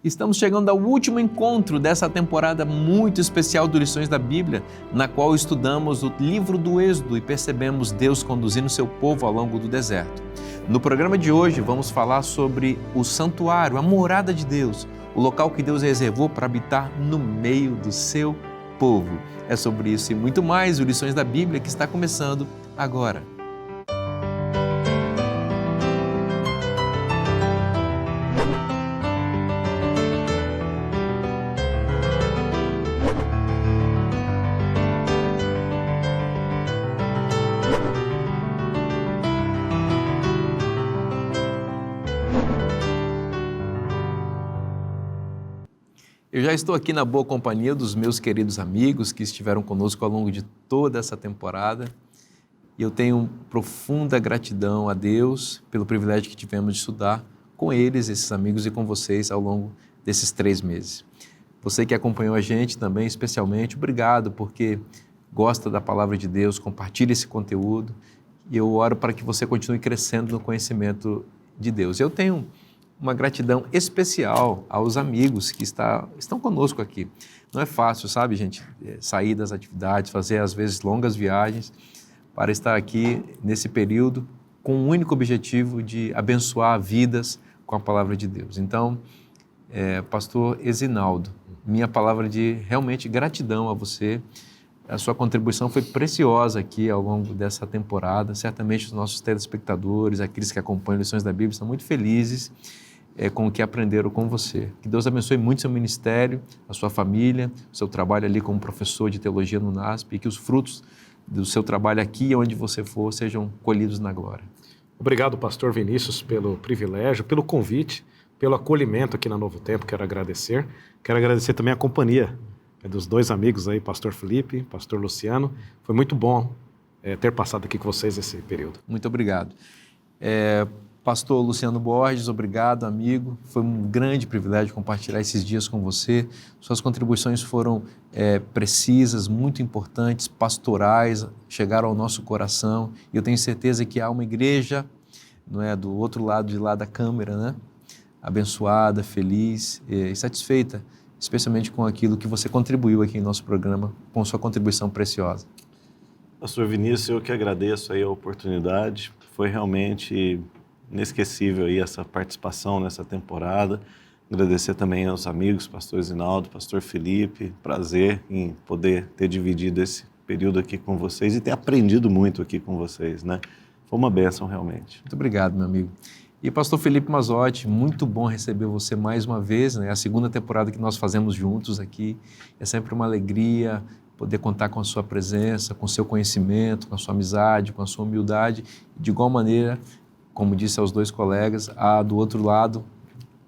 Estamos chegando ao último encontro dessa temporada muito especial do Lições da Bíblia, na qual estudamos o livro do Êxodo e percebemos Deus conduzindo seu povo ao longo do deserto. No programa de hoje vamos falar sobre o santuário, a morada de Deus, o local que Deus reservou para habitar no meio do seu povo. É sobre isso e muito mais o Lições da Bíblia que está começando agora. Eu já estou aqui na boa companhia dos meus queridos amigos que estiveram conosco ao longo de toda essa temporada e eu tenho profunda gratidão a Deus pelo privilégio que tivemos de estudar com eles, esses amigos, e com vocês ao longo desses 3 meses. Você que acompanhou a gente também, especialmente, obrigado porque gosta da Palavra de Deus, compartilha esse conteúdo e eu oro para que você continue crescendo no conhecimento de Deus. Eu tenho uma gratidão especial aos amigos que estão conosco aqui. Não é fácil, sabe, gente, sair das atividades, fazer às vezes longas viagens para estar aqui nesse período com o único objetivo de abençoar vidas com a palavra de Deus. Então, pastor Ezinaldo, minha palavra de realmente gratidão a você. A sua contribuição foi preciosa aqui ao longo dessa temporada. Certamente os nossos telespectadores, aqueles que acompanham Lições da Bíblia, estão muito felizes com o que aprenderam com você. Que Deus abençoe muito seu ministério, a sua família, o seu trabalho ali como professor de teologia no NASP e que os frutos do seu trabalho aqui e onde você for sejam colhidos na glória. Obrigado, pastor Vinícius, pelo privilégio, pelo convite, pelo acolhimento aqui na Novo Tempo. Quero agradecer. Quero agradecer também a companhia dos 2 amigos aí, pastor Felipe, pastor Luciano. Foi muito bom ter passado aqui com vocês esse período. Muito obrigado. Pastor Luciano Borges, obrigado, amigo. Foi um grande privilégio compartilhar esses dias com você. Suas contribuições foram precisas, muito importantes, pastorais, chegaram ao nosso coração. E eu tenho certeza que há uma igreja, não é, do outro lado de lá da câmera, né? Abençoada, feliz e satisfeita, especialmente com aquilo que você contribuiu aqui em nosso programa, com sua contribuição preciosa. Pastor Vinícius, eu que agradeço aí a oportunidade. Foi realmente inesquecível aí essa participação nessa temporada. Agradecer também aos amigos, pastor Ezinaldo, pastor Felipe. Prazer em poder ter dividido esse período aqui com vocês e ter aprendido muito aqui com vocês, né? Foi uma bênção realmente. Muito obrigado, meu amigo. E pastor Felipe Mazzotti, muito bom receber você mais uma vez, né? A 2ª temporada que nós fazemos juntos aqui. É sempre uma alegria poder contar com a sua presença, com o seu conhecimento, com a sua amizade, com a sua humildade. De igual maneira, como disse aos 2 colegas, do outro lado,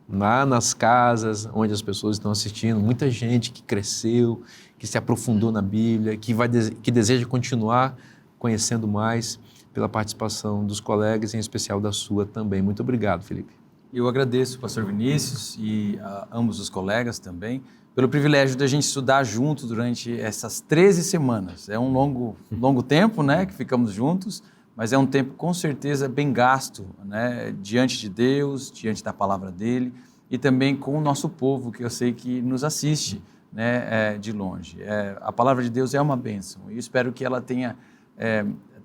lá nas casas onde as pessoas estão assistindo, muita gente que cresceu, que se aprofundou na Bíblia, que deseja continuar conhecendo mais pela participação dos colegas, em especial da sua também. Muito obrigado, Felipe. Eu agradeço, pastor Vinícius, e a ambos os colegas também, pelo privilégio da gente estudar junto durante essas 13 semanas. É um longo tempo, né, que ficamos juntos, mas é um tempo com certeza bem gasto, né, diante de Deus, diante da palavra dele e também com o nosso povo, que eu sei que nos assiste, né, de longe. A palavra de Deus é uma bênção e espero que ela tenha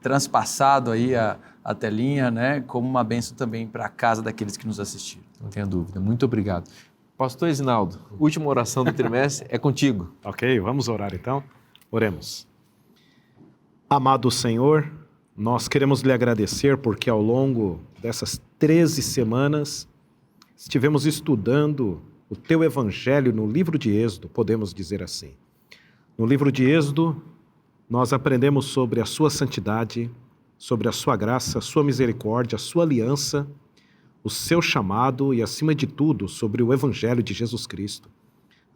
transpassado aí a telinha, né, como uma bênção também para a casa daqueles que nos assistiram. Não tenha dúvida. Muito obrigado. Pastor Ezinaldo, última oração do trimestre é contigo. Ok, vamos orar então. Oremos. Amado Senhor, nós queremos lhe agradecer porque ao longo dessas 13 semanas estivemos estudando o teu evangelho no livro de Êxodo, podemos dizer assim. No livro de Êxodo, nós aprendemos sobre a sua santidade, sobre a sua graça, a sua misericórdia, a sua aliança, o seu chamado e, acima de tudo, sobre o evangelho de Jesus Cristo.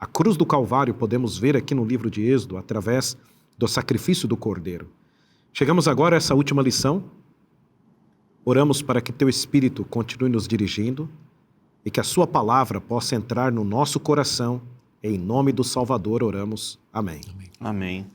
A cruz do Calvário podemos ver aqui no livro de Êxodo através do sacrifício do Cordeiro. Chegamos agora a essa última lição. Oramos para que teu Espírito continue nos dirigindo e que a sua palavra possa entrar no nosso coração. Em nome do Salvador oramos. Amém. Amém.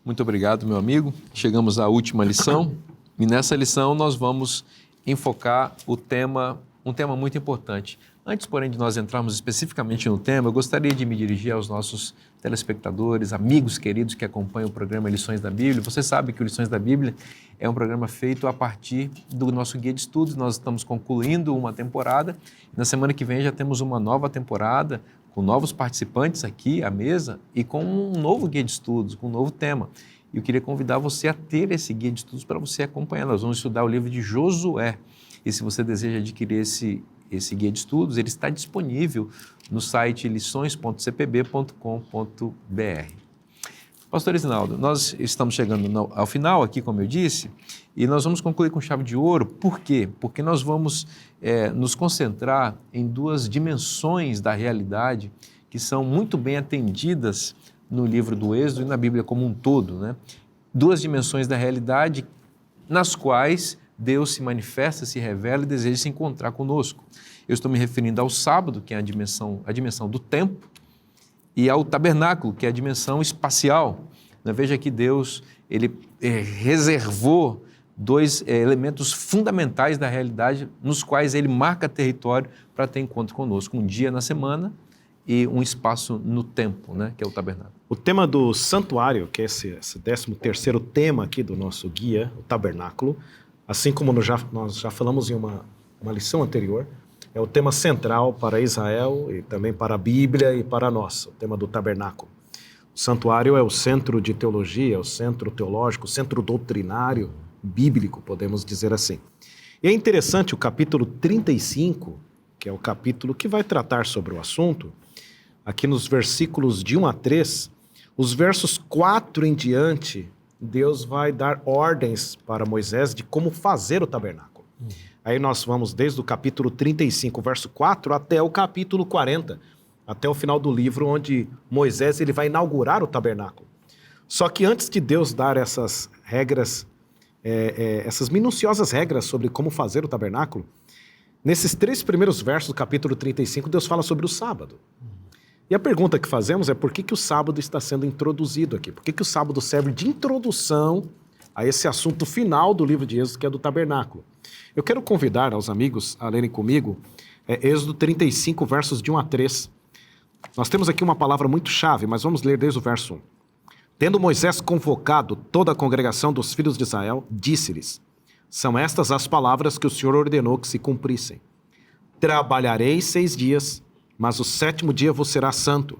Muito obrigado, meu amigo. Chegamos à última lição e nessa lição nós vamos enfocar um tema muito importante. Antes, porém, de nós entrarmos especificamente no tema, eu gostaria de me dirigir aos nossos telespectadores, amigos queridos que acompanham o programa Lições da Bíblia. Você sabe que o Lições da Bíblia é um programa feito a partir do nosso guia de estudos. Nós estamos concluindo uma temporada. Na semana que vem já temos uma nova temporada com novos participantes aqui à mesa e com um novo guia de estudos, com um novo tema. E eu queria convidar você a ter esse guia de estudos para você acompanhar. Nós vamos estudar o livro de Josué. E se você deseja adquirir esse guia de estudos, ele está disponível no site lições.cpb.com.br. Pastor Isinaldo, nós estamos chegando ao final aqui, como eu disse, e nós vamos concluir com chave de ouro. Por quê? Porque nós vamos nos concentrar em duas dimensões da realidade que são muito bem atendidas no livro do Êxodo e na Bíblia como um todo, né? Duas dimensões da realidade nas quais Deus se manifesta, se revela e deseja se encontrar conosco. Eu estou me referindo ao sábado, que é a dimensão do tempo, e ao tabernáculo, que é a dimensão espacial. Veja que Deus ele reservou dois elementos fundamentais da realidade nos quais ele marca território para ter encontro conosco. Um dia na semana e um espaço no tempo, né, que é o tabernáculo. O tema do santuário, que é esse 13º tema aqui do nosso guia, o tabernáculo, assim como nós já falamos em uma lição anterior, é o tema central para Israel e também para a Bíblia e para nós, o tema do tabernáculo. O santuário é o centro de teologia, é o centro teológico, o centro doutrinário, bíblico, podemos dizer assim. E é interessante o capítulo 35, que é o capítulo que vai tratar sobre o assunto, aqui nos versículos de 1 a 3, os versos 4 em diante, Deus vai dar ordens para Moisés de como fazer o tabernáculo. Aí nós vamos desde o capítulo 35, verso 4, até o capítulo 40, até o final do livro, onde Moisés ele vai inaugurar o tabernáculo. Só que antes de Deus dar essas regras, essas minuciosas regras sobre como fazer o tabernáculo, nesses 3 primeiros versos do capítulo 35, Deus fala sobre o sábado. E a pergunta que fazemos é por que o sábado está sendo introduzido aqui? Por que o sábado serve de introdução a esse assunto final do livro de Êxodo, que é do tabernáculo? Eu quero convidar aos amigos a lerem comigo Êxodo 35, versos de 1 a 3. Nós temos aqui uma palavra muito chave, mas vamos ler desde o verso 1. Tendo Moisés convocado toda a congregação dos filhos de Israel, disse-lhes: são estas as palavras que o Senhor ordenou que se cumprissem. Trabalhareis 6 dias, mas o 7º dia vos será santo.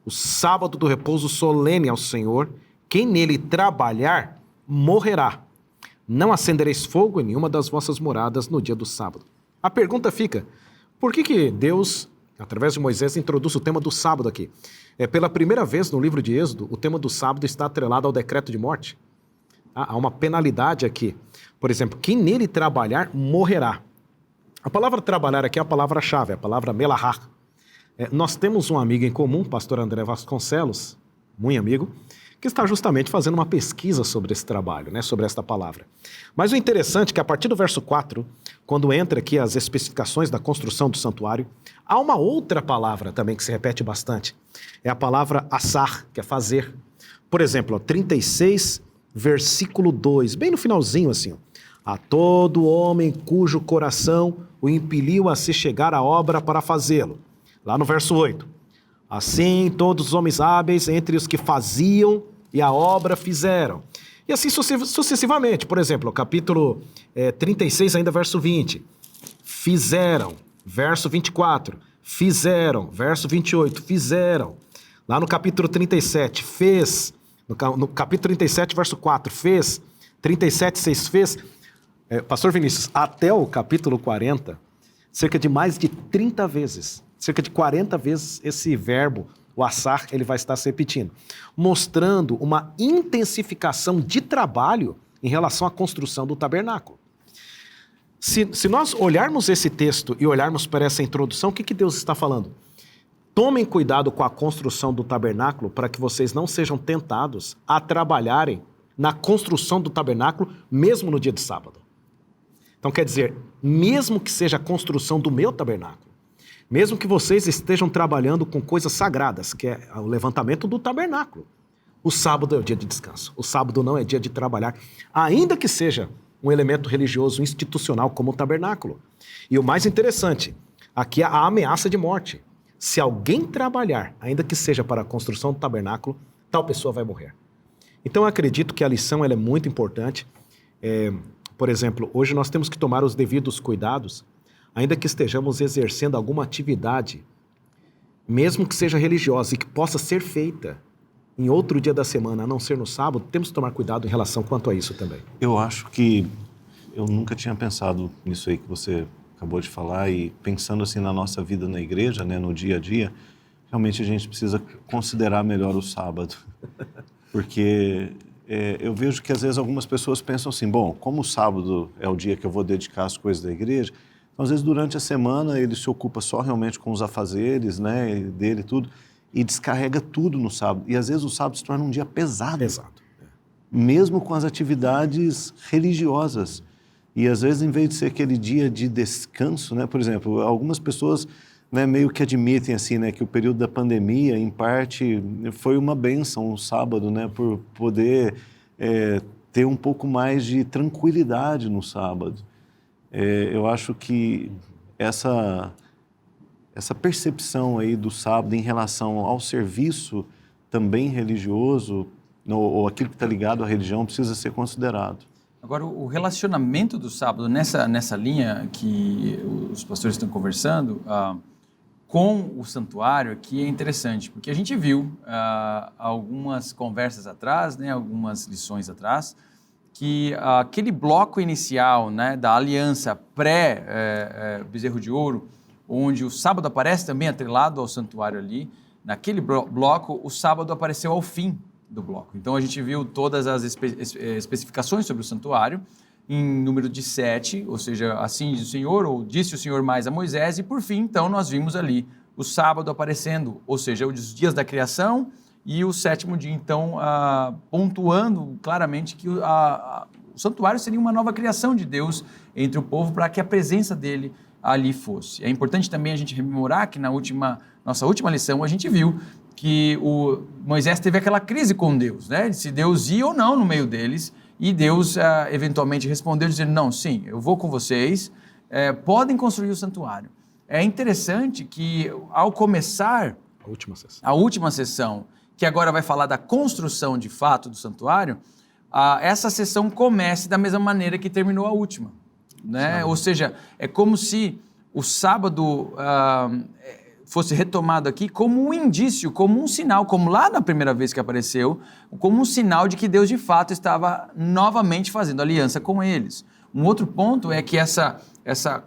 O sábado do repouso solene ao Senhor. Quem nele trabalhar, morrerá. Não acendereis fogo em nenhuma das vossas moradas no dia do sábado. A pergunta fica, por que Deus, através de Moisés, introduz o tema do sábado aqui? Pela primeira vez no livro de Êxodo, o tema do sábado está atrelado ao decreto de morte. Há uma penalidade aqui. Por exemplo, quem nele trabalhar, morrerá. A palavra trabalhar aqui é a palavra-chave, a palavra melahar. Nós temos um amigo em comum, o pastor André Vasconcelos, muito amigo, que está justamente fazendo uma pesquisa sobre esse trabalho, né, sobre esta palavra. Mas o interessante é que a partir do verso 4, quando entra aqui as especificações da construção do santuário, há uma outra palavra também que se repete bastante. É a palavra assar, que é fazer. Por exemplo, 36, versículo 2, bem no finalzinho assim. A todo homem cujo coração o impeliu a se chegar à obra para fazê-lo. Lá no verso 8. Assim todos os homens hábeis entre os que faziam e a obra fizeram. E assim sucessivamente. Por exemplo, o capítulo 36, ainda verso 20. Fizeram. Verso 24. Fizeram. Verso 28. Fizeram. Lá no capítulo 37. Fez. No capítulo 37, verso 4. Fez. 37, 6. Fez. Pastor Vinícius, até o capítulo 40, cerca de mais de 30 vezes, cerca de 40 vezes esse verbo, o assar, ele vai estar se repetindo, mostrando uma intensificação de trabalho em relação à construção do tabernáculo. Se nós olharmos esse texto e olharmos para essa introdução, o que Deus está falando? Tomem cuidado com a construção do tabernáculo para que vocês não sejam tentados a trabalharem na construção do tabernáculo mesmo no dia de sábado. Então quer dizer, mesmo que seja a construção do meu tabernáculo, mesmo que vocês estejam trabalhando com coisas sagradas, que é o levantamento do tabernáculo, o sábado é o dia de descanso. O sábado não é dia de trabalhar, ainda que seja um elemento religioso institucional como o tabernáculo. E o mais interessante, Aqui há a ameaça de morte. Se alguém trabalhar, ainda que seja para a construção do tabernáculo, tal pessoa vai morrer. Então, eu acredito que a lição ela é muito importante. Por exemplo, hoje nós temos que tomar os devidos cuidados, ainda que estejamos exercendo alguma atividade, mesmo que seja religiosa e que possa ser feita em outro dia da semana, a não ser no sábado, temos que tomar cuidado em relação quanto a isso também. Eu acho que eu nunca tinha pensado nisso aí que você acabou de falar, e pensando assim na nossa vida na igreja, né, no dia a dia, realmente a gente precisa considerar melhor o sábado. Porque eu vejo que às vezes algumas pessoas pensam assim, bom, como o sábado é o dia que eu vou dedicar às coisas da igreja, então às vezes durante a semana ele se ocupa só realmente com os afazeres, né, dele e tudo, e descarrega tudo no sábado. E às vezes o sábado se torna um dia pesado. Exato. Mesmo com as atividades religiosas. E às vezes, em vez de ser aquele dia de descanso, né, por exemplo, algumas pessoas, né, meio que admitem assim, né, que o período da pandemia, em parte, foi uma bênção o sábado, né, por poder ter um pouco mais de tranquilidade no sábado. Eu acho que essa percepção aí do sábado em relação ao serviço também religioso, ou aquilo que está ligado à religião, precisa ser considerado. Agora, o relacionamento do sábado nessa linha que os pastores estão conversando com o santuário aqui é interessante, porque a gente viu algumas conversas atrás, né, algumas lições atrás, que aquele bloco inicial, né, da aliança pré-bezerro de ouro, onde o sábado aparece também atrelado ao santuário ali, naquele bloco o sábado apareceu ao fim do bloco. Então a gente viu todas as especificações sobre o santuário, em número de 7, ou seja, assim diz o Senhor, ou disse o Senhor mais a Moisés, e por fim, então, nós vimos ali o sábado aparecendo, ou seja, os dias da criação e o 7º dia, então, pontuando claramente que o santuário seria uma nova criação de Deus entre o povo para que a presença dele ali fosse. É importante também a gente rememorar que na nossa última lição a gente viu que o Moisés teve aquela crise com Deus, né? Se Deus ia ou não no meio deles, e Deus eventualmente respondeu dizendo, não, sim, eu vou com vocês, podem construir o santuário. É interessante que ao começar a última sessão, que agora vai falar da construção de fato do santuário, essa sessão comece da mesma maneira que terminou a última, né? Ou seja, é como se o sábado fosse retomado aqui como um indício, como um sinal, como lá na primeira vez que apareceu, como um sinal de que Deus de fato estava novamente fazendo aliança com eles. Um outro ponto é que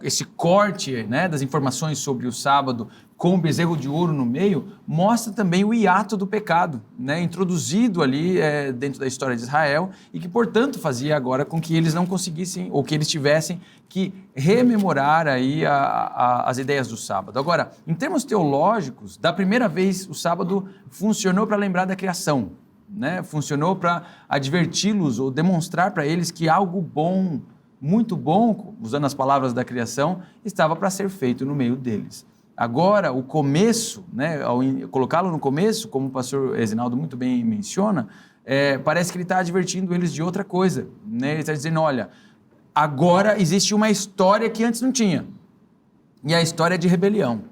esse corte, né, das informações sobre o sábado com o bezerro de ouro no meio mostra também o hiato do pecado, né, introduzido ali dentro da história de Israel e que, portanto, fazia agora com que eles não conseguissem, ou que eles tivessem que rememorar aí as ideias do sábado. Agora, em termos teológicos, da primeira vez o sábado funcionou para lembrar da criação, né? Funcionou para adverti-los ou demonstrar para eles que algo bom, muito bom, usando as palavras da criação, estava para ser feito no meio deles. Agora, o começo, né, ao colocá-lo no começo, como o pastor Ezinaldo muito bem menciona, parece que ele está advertindo eles de outra coisa, né? Ele está dizendo, olha, agora existe uma história que antes não tinha, e a história é de rebelião.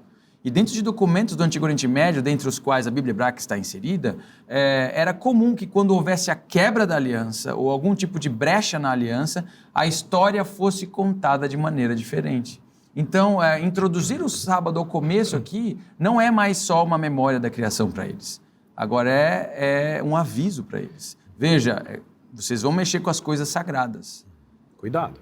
E dentro de documentos do Antigo Oriente Médio, dentre os quais a Bíblia Hebraica está inserida, era comum que quando houvesse a quebra da aliança ou algum tipo de brecha na aliança, a história fosse contada de maneira diferente. Então, introduzir o sábado ao começo aqui não é mais só uma memória da criação para eles. Agora é um aviso para eles. Veja, vocês vão mexer com as coisas sagradas. Cuidado.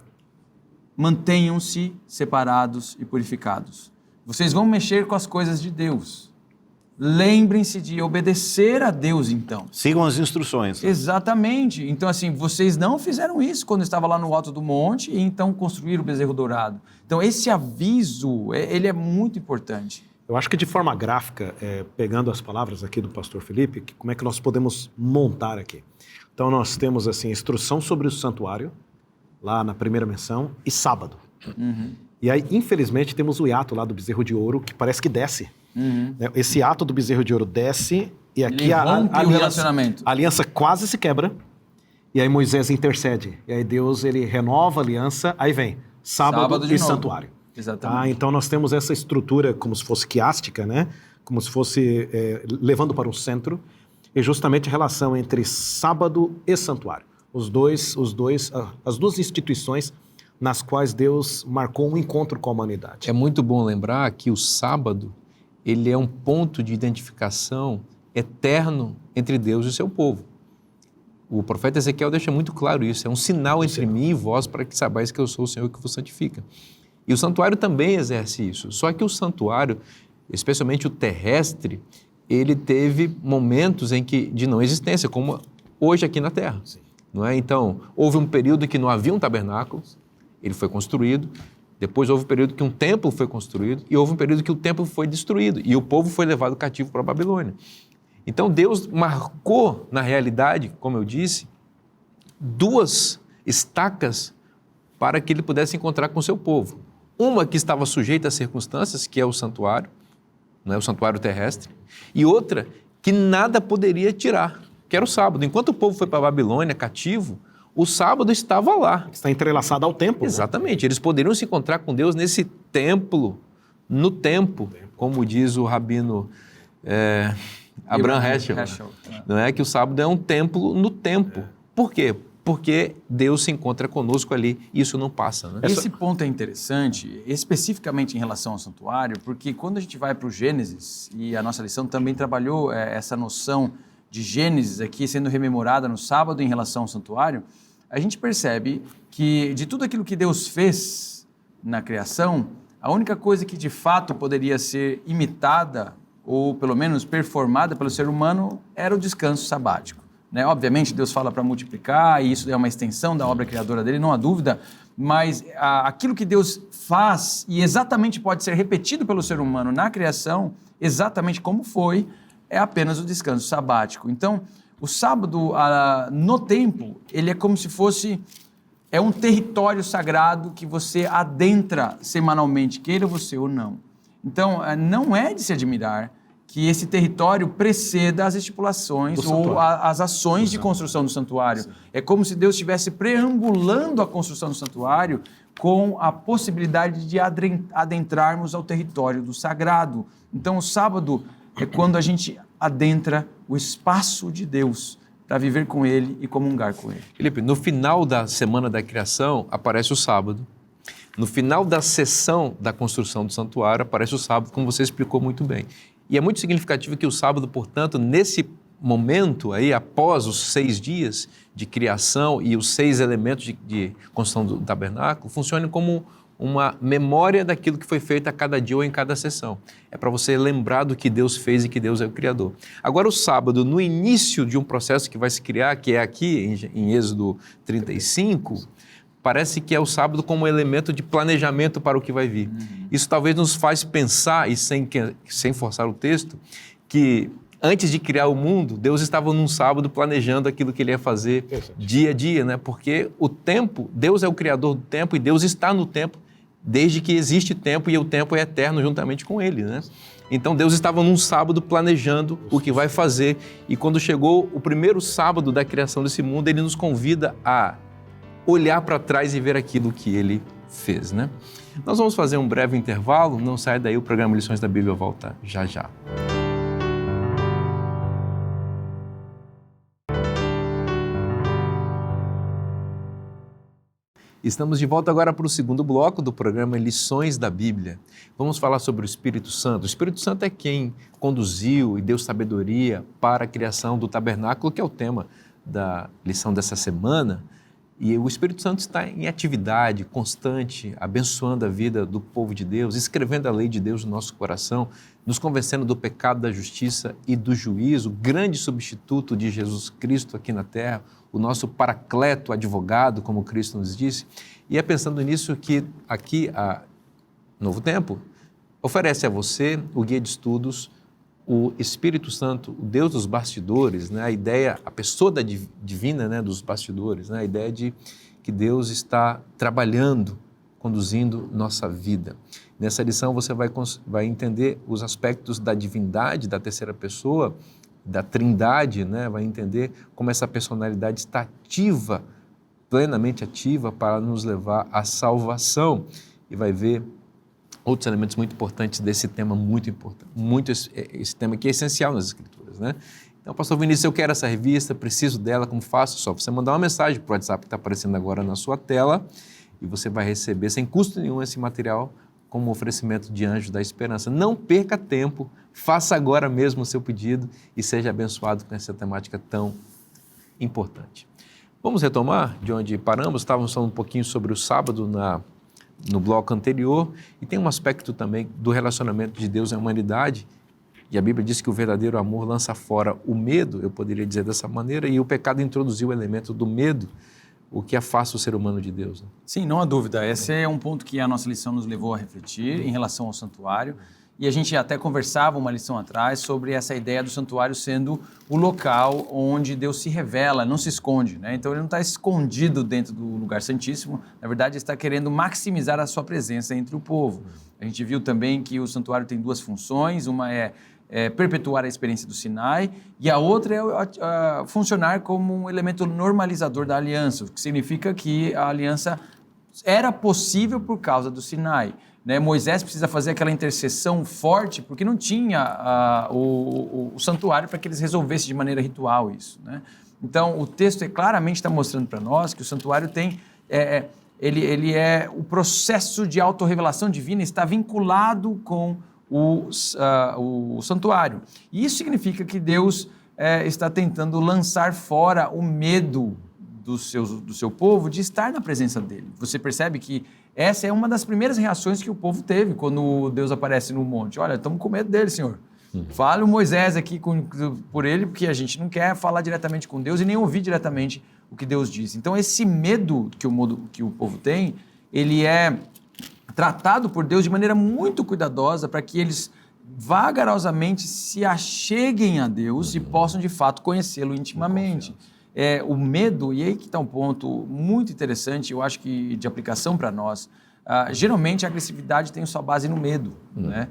Mantenham-se separados e purificados. Vocês vão mexer com as coisas de Deus. Lembrem-se de obedecer a Deus, então. Sigam as instruções. Exatamente. Então, assim, vocês não fizeram isso quando estava lá no alto do monte e então construíram o bezerro dourado. Então, esse aviso, ele é muito importante. Eu acho que de forma gráfica, pegando as palavras aqui do pastor Felipe, como é que nós podemos montar aqui? Então, nós temos, assim, instrução sobre o santuário, lá na primeira menção, e sábado. Uhum. E aí, infelizmente, temos o hiato lá do bezerro de ouro, que parece que desce. Uhum. Esse ato do bezerro de ouro desce, e aqui o relacionamento. A aliança quase se quebra, e aí Moisés intercede. E aí Deus, ele renova a aliança, aí vem sábado e santuário. Exatamente. Então nós temos essa estrutura como se fosse quiástica, né? Como se fosse levando para um centro, e justamente a relação entre sábado e santuário. As duas instituições nas quais Deus marcou um encontro com a humanidade. É muito bom lembrar que o sábado, ele é um ponto de identificação eterno entre Deus e o seu povo. O profeta Ezequiel deixa muito claro isso, é um sinal entre mim e vós para que sabais que eu sou o Senhor que vos santifica. E o santuário também exerce isso, só que o santuário, especialmente o terrestre, ele teve momentos de não existência, como hoje aqui na Terra. Sim. Não é? Então, houve um período que não havia um tabernáculo, ele foi construído, depois houve um período que um templo foi construído e houve um período que o templo foi destruído e o povo foi levado cativo para a Babilônia. Então Deus marcou, na realidade, como eu disse, duas estacas para que ele pudesse encontrar com o seu povo. Uma que estava sujeita às circunstâncias, que é o santuário, não é o santuário terrestre, e outra que nada poderia tirar, que era o sábado. Enquanto o povo foi para a Babilônia cativo, o sábado estava lá. Está entrelaçado ao templo. Exatamente. Né? Eles poderiam se encontrar com Deus nesse templo, no tempo, como diz o rabino Abraham Heschel. Não é que o sábado é um templo no tempo. Por quê? Porque Deus se encontra conosco ali e isso não passa. Né? Esse ponto é interessante, especificamente em relação ao santuário, porque quando a gente vai para o Gênesis, e a nossa lição também trabalhou essa noção de Gênesis aqui sendo rememorada no sábado em relação ao santuário, a gente percebe que de tudo aquilo que Deus fez na criação, a única coisa que de fato poderia ser imitada ou pelo menos performada pelo ser humano era o descanso sabático. Né? Obviamente Deus fala para multiplicar e isso é uma extensão da obra criadora dele, não há dúvida, mas aquilo que Deus faz e exatamente pode ser repetido pelo ser humano na criação, exatamente como foi, é apenas o descanso sabático. Então, o sábado no templo, ele é como se fosse um território sagrado que você adentra semanalmente, queira você ou não. Então, não é de se admirar que esse território preceda as estipulações ou as ações de construção do santuário. Sim. É como se Deus estivesse preambulando a construção do santuário com a possibilidade de adentrarmos ao território do sagrado. Então, o sábado é quando a gente adentra o espaço de Deus para viver com Ele e comungar com Ele. Felipe, no final da semana da criação aparece o sábado. No final da sessão da construção do santuário aparece o sábado, como você explicou muito bem. E é muito significativo que o sábado, portanto, nesse momento aí, após os 6 dias de criação e os 6 elementos de construção do tabernáculo, funcione como uma memória daquilo que foi feito a cada dia ou em cada sessão. É para você lembrar do que Deus fez e que Deus é o Criador. Agora, o sábado, no início de um processo que vai se criar, que é aqui em Êxodo 35, parece que é o sábado como um elemento de planejamento para o que vai vir. Isso talvez nos faz pensar, e sem forçar o texto, que antes de criar o mundo, Deus estava num sábado planejando aquilo que Ele ia fazer dia a dia, né? Porque o tempo, Deus é o Criador do tempo e Deus está no tempo desde que existe tempo e o tempo é eterno juntamente com Ele, né? Então Deus estava num sábado planejando o que vai fazer e quando chegou o primeiro sábado da criação desse mundo, Ele nos convida a olhar para trás e ver aquilo que Ele fez, né? Nós vamos fazer um breve intervalo, não sai daí, o programa Lições da Bíblia volta já já. Estamos de volta agora para o segundo bloco do programa Lições da Bíblia. Vamos falar sobre o Espírito Santo. O Espírito Santo é quem conduziu e deu sabedoria para a criação do tabernáculo, que é o tema da lição dessa semana. E o Espírito Santo está em atividade constante, abençoando a vida do povo de Deus, escrevendo a lei de Deus no nosso coração, nos convencendo do pecado, da justiça e do juízo, o grande substituto de Jesus Cristo aqui na terra, o nosso paracleto, advogado, como Cristo nos disse. E é pensando nisso que aqui a Novo Tempo oferece a você o guia de estudos, o Espírito Santo, o Deus dos bastidores, né? A ideia, a pessoa divina, né? Dos bastidores, né? A ideia de que Deus está trabalhando, conduzindo nossa vida. Nessa lição você vai entender os aspectos da divindade, da terceira pessoa, da trindade, né? Vai entender como essa personalidade está ativa, plenamente ativa para nos levar à salvação e vai ver outros elementos muito importantes desse tema muito importante, esse tema que é essencial nas Escrituras, né? Então, pastor Vinícius, eu quero essa revista, preciso dela, como faço? Só você mandar uma mensagem para o WhatsApp que está aparecendo agora na sua tela e você vai receber sem custo nenhum esse material como um oferecimento de Anjos da Esperança. Não perca tempo, faça agora mesmo o seu pedido e seja abençoado com essa temática tão importante. Vamos retomar de onde paramos? Estávamos falando um pouquinho sobre o sábado no bloco anterior e tem um aspecto também do relacionamento de Deus e a humanidade. E a Bíblia diz que o verdadeiro amor lança fora o medo, eu poderia dizer dessa maneira, e o pecado introduziu o elemento do medo, o que afasta o ser humano de Deus. Né? Sim, não há dúvida. Esse é um ponto que a nossa lição nos levou a refletir em relação ao santuário. E a gente até conversava uma lição atrás sobre essa ideia do santuário sendo o local onde Deus se revela, não se esconde, né? Então ele não está escondido dentro do lugar santíssimo, na verdade ele está querendo maximizar a sua presença entre o povo. A gente viu também que o santuário tem duas funções, uma é perpetuar a experiência do Sinai e a outra é funcionar como um elemento normalizador da aliança, o que significa que a aliança era possível por causa do Sinai. Né? Moisés precisa fazer aquela intercessão forte porque não tinha o santuário para que eles resolvessem de maneira ritual isso. Né? Então, o texto claramente está mostrando para nós que o santuário tem... Ele é o processo de autorrevelação divina, está vinculado com o santuário. E isso significa que Deus está tentando lançar fora o medo do seu povo de estar na presença dele. Você percebe que essa é uma das primeiras reações que o povo teve quando Deus aparece no monte. Olha, estamos com medo dele, Senhor. Fale o Moisés aqui por ele, porque a gente não quer falar diretamente com Deus e nem ouvir diretamente o que Deus diz. Então, esse medo que o povo tem, ele é tratado por Deus de maneira muito cuidadosa para que eles vagarosamente se acheguem a Deus e possam, de fato, conhecê-lo intimamente. O medo, e aí que está um ponto muito interessante, eu acho que de aplicação para nós, geralmente a agressividade tem sua base no medo, né?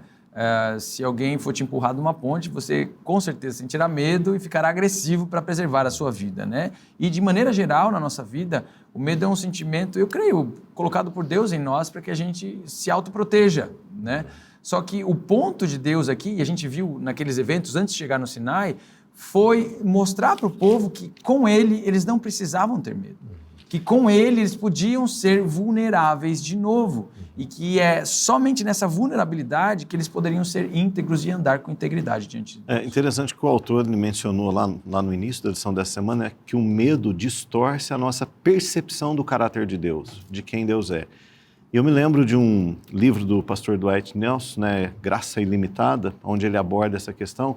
Se alguém for te empurrar de uma ponte, você com certeza sentirá medo e ficará agressivo para preservar a sua vida, né? E de maneira geral, na nossa vida, o medo é um sentimento, eu creio, colocado por Deus em nós para que a gente se autoproteja, né? Só que o ponto de Deus aqui, e a gente viu naqueles eventos antes de chegar no Sinai, foi mostrar para o povo que com ele eles não precisavam ter medo, que com ele eles podiam ser vulneráveis de novo e que é somente nessa vulnerabilidade que eles poderiam ser íntegros e andar com integridade diante de Deus. É interessante que o autor mencionou lá no início da lição dessa semana que o medo distorce a nossa percepção do caráter de Deus, de quem Deus é. E eu me lembro de um livro do pastor Dwight Nelson, né, Graça Ilimitada, onde ele aborda essa questão.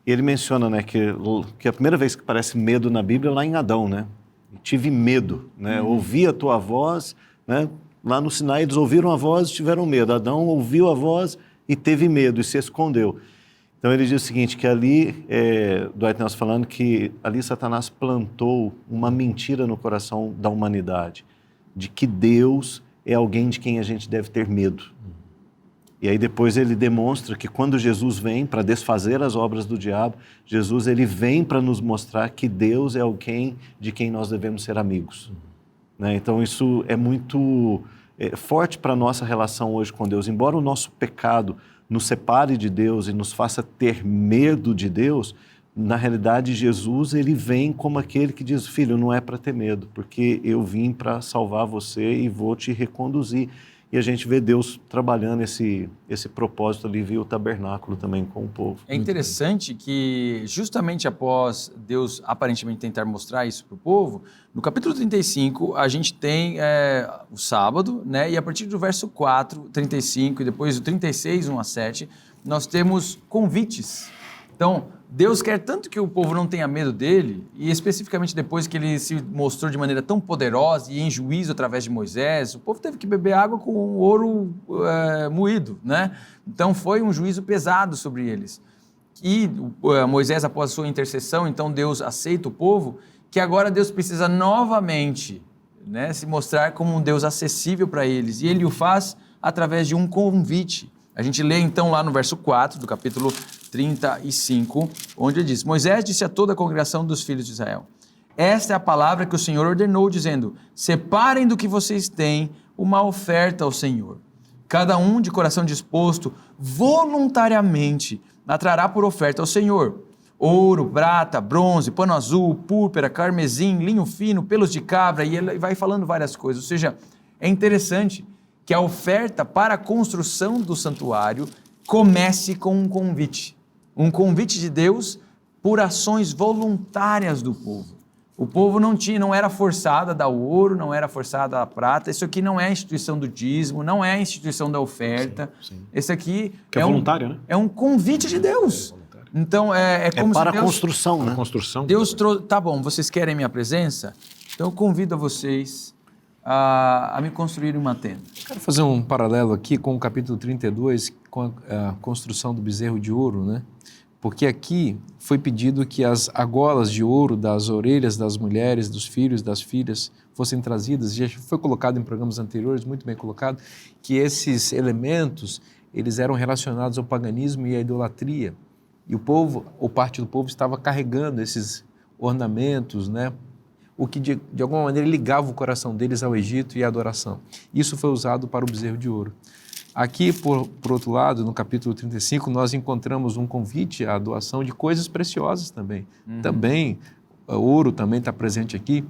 E ele menciona, né, que a primeira vez que aparece medo na Bíblia é lá em Adão, né? Tive medo, né? Ouvi a tua voz, né? Lá no Sinai eles ouviram a voz e tiveram medo. Adão ouviu a voz e teve medo e se escondeu. Então ele diz o seguinte, que ali, Dwight Nelson falando que ali Satanás plantou uma mentira no coração da humanidade, de que Deus é alguém de quem a gente deve ter medo. E aí depois ele demonstra que quando Jesus vem para desfazer as obras do diabo, Jesus ele vem para nos mostrar que Deus é alguém de quem nós devemos ser amigos. Né? Então isso é muito forte para a nossa relação hoje com Deus. Embora o nosso pecado nos separe de Deus e nos faça ter medo de Deus, na realidade Jesus ele vem como aquele que diz, filho, não é para ter medo, porque eu vim para salvar você e vou te reconduzir. E a gente vê Deus trabalhando esse propósito ali via o tabernáculo também com o povo. É interessante que justamente após Deus aparentemente tentar mostrar isso para o povo, no capítulo 35 a gente tem o sábado, né? E a partir do verso 4, 35 e depois do 36, 1 a 7, nós temos convites. Então, Deus quer tanto que o povo não tenha medo dele, e especificamente depois que ele se mostrou de maneira tão poderosa e em juízo através de Moisés, o povo teve que beber água com ouro moído, né? Então foi um juízo pesado sobre eles. E Moisés, após a sua intercessão, então Deus aceita o povo, que agora Deus precisa novamente, né, se mostrar como um Deus acessível para eles, e ele o faz através de um convite. A gente lê então lá no verso 4 do capítulo 35, onde ele diz, Moisés disse a toda a congregação dos filhos de Israel, esta é a palavra que o Senhor ordenou, dizendo, separem do que vocês têm uma oferta ao Senhor. cada um de coração disposto, voluntariamente, trará por oferta ao Senhor ouro, prata, bronze, pano azul, púrpura, carmesim, linho fino, pelos de cabra, e ele vai falando várias coisas. Ou seja, é interessante que a oferta para a construção do santuário comece com um convite de Deus por ações voluntárias do povo. O povo não era forçado a dar o ouro, não era forçado a dar a prata. Isso aqui não é a instituição do dízimo, não é a instituição da oferta. Sim. Esse aqui que é voluntário, né? É um convite de Deus. Então é como para se Deus, a construção, né? A construção. Deus trouxe. Tá bom, vocês querem minha presença? Então eu convido a vocês a me construir uma tenda. Quero fazer um paralelo aqui com o capítulo 32, com a construção do bezerro de ouro, né? Porque aqui foi pedido que as argolas de ouro das orelhas das mulheres, dos filhos, das filhas fossem trazidas. Já foi colocado em programas anteriores, muito bem colocado, que esses elementos eles eram relacionados ao paganismo e à idolatria. E o povo, ou parte do povo, estava carregando esses ornamentos, né? O que de alguma maneira ligava o coração deles ao Egito e à adoração. Isso foi usado para o bezerro de ouro. Aqui, por outro lado, no capítulo 35, nós encontramos um convite à doação de coisas preciosas também. Também, o ouro também está presente aqui,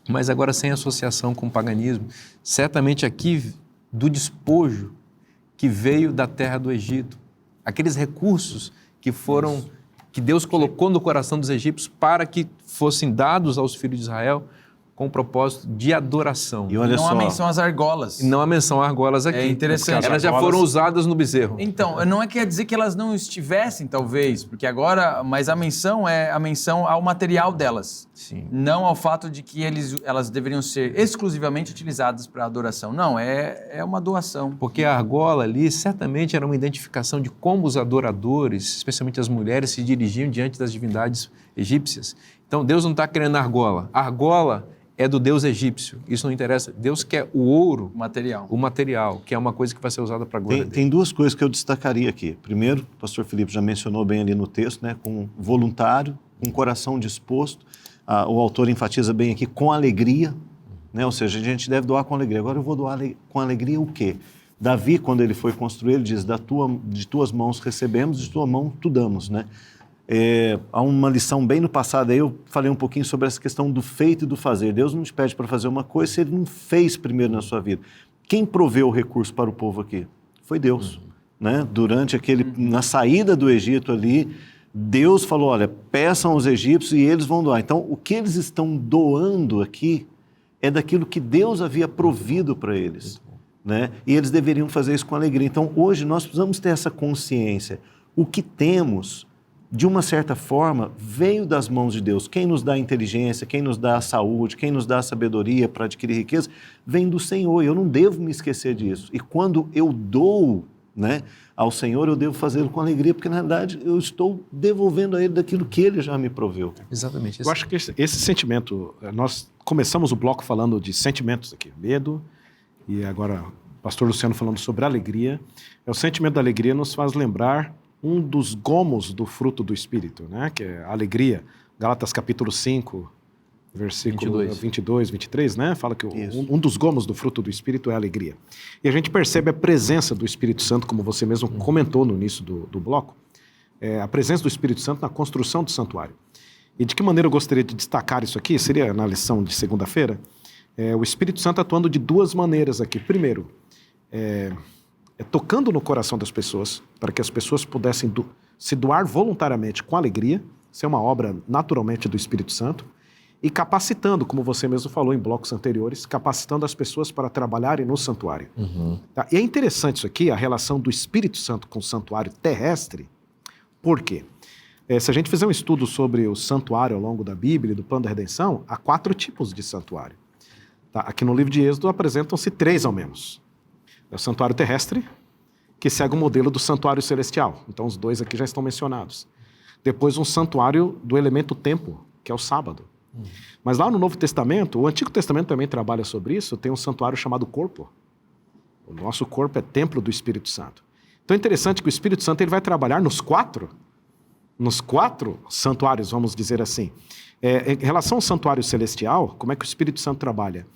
mas agora sem associação com o paganismo. Certamente aqui, do despojo que veio da terra do Egito. Aqueles recursos que Deus colocou no coração dos egípcios para que fossem dados aos filhos de Israel com o propósito de adoração. E olha não só, há menção às argolas. Não há menção a argolas aqui. É interessante. Elas já foram usadas no bezerro. Então, não é quer dizer que elas não estivessem, talvez, porque agora, mas a menção é a menção ao material delas. Sim. Não ao fato de que elas deveriam ser exclusivamente utilizadas para adoração. Não, é uma doação. Porque a argola ali certamente era uma identificação de como os adoradores, especialmente as mulheres, se dirigiam diante das divindades egípcias. Então, Deus não está querendo argola. A argola é do Deus egípcio. Isso não interessa. Deus quer o ouro, o material, que é uma coisa que vai ser usada para a glória dele. Tem duas coisas que eu destacaria aqui. Primeiro, o pastor Felipe já mencionou bem ali no texto, né? Com voluntário, com coração disposto. O autor enfatiza bem aqui, com alegria, né? Ou seja, a gente deve doar com alegria. Agora eu vou doar com alegria o quê? Davi, quando ele foi construir, ele diz, de tuas mãos recebemos, de tua mão tu damos, né? Há uma lição bem no passado, aí eu falei um pouquinho sobre essa questão do feito e do fazer. Deus não te pede para fazer uma coisa se Ele não fez primeiro na sua vida. Quem proveu o recurso para o povo aqui? Foi Deus. Né? Durante na saída do Egito ali, Deus falou, olha, peçam aos egípcios e eles vão doar. Então, o que eles estão doando aqui é daquilo que Deus havia provido para eles. Né? E eles deveriam fazer isso com alegria. Então, hoje nós precisamos ter essa consciência. O que temos, de uma certa forma, veio das mãos de Deus. Quem nos dá a inteligência, quem nos dá a saúde, quem nos dá a sabedoria para adquirir riqueza, vem do Senhor. Eu não devo me esquecer disso. E quando eu dou, né, ao Senhor, eu devo fazê-lo com alegria, porque, na verdade, eu estou devolvendo a Ele daquilo que Ele já me proveu. Exatamente. Eu acho que esse sentimento, nós começamos o bloco falando de sentimentos aqui, medo, e agora o pastor Luciano falando sobre alegria. O sentimento da alegria nos faz lembrar um dos gomos do fruto do Espírito, né? Que é a alegria. Gálatas capítulo 5, versículo 22, 23, né? Fala que um dos gomos do fruto do Espírito é a alegria. E a gente percebe a presença do Espírito Santo, como você mesmo comentou no início do bloco, a presença do Espírito Santo na construção do santuário. E de que maneira eu gostaria de destacar isso aqui? Seria na lição de segunda-feira. O Espírito Santo atuando de duas maneiras aqui. Primeiro, tocando no coração das pessoas, para que as pessoas pudessem se doar voluntariamente com alegria, isso é uma obra naturalmente do Espírito Santo, e capacitando, como você mesmo falou em blocos anteriores, capacitando as pessoas para trabalharem no santuário. Tá? E é interessante isso aqui, a relação do Espírito Santo com o santuário terrestre. Por quê? Se a gente fizer um estudo sobre o santuário ao longo da Bíblia e do plano da redenção, há 4 tipos de santuário. Tá? Aqui no livro de Êxodo apresentam-se 3 ao menos. É o santuário terrestre, que segue o modelo do santuário celestial. Então, os 2 aqui já estão mencionados. Depois, um santuário do elemento tempo, que é o sábado. Mas lá no Novo Testamento, o Antigo Testamento também trabalha sobre isso, tem um santuário chamado corpo. O nosso corpo é templo do Espírito Santo. Então, é interessante que o Espírito Santo ele vai trabalhar nos 4 santuários, vamos dizer assim. Em relação ao santuário celestial, como é que o Espírito Santo trabalha?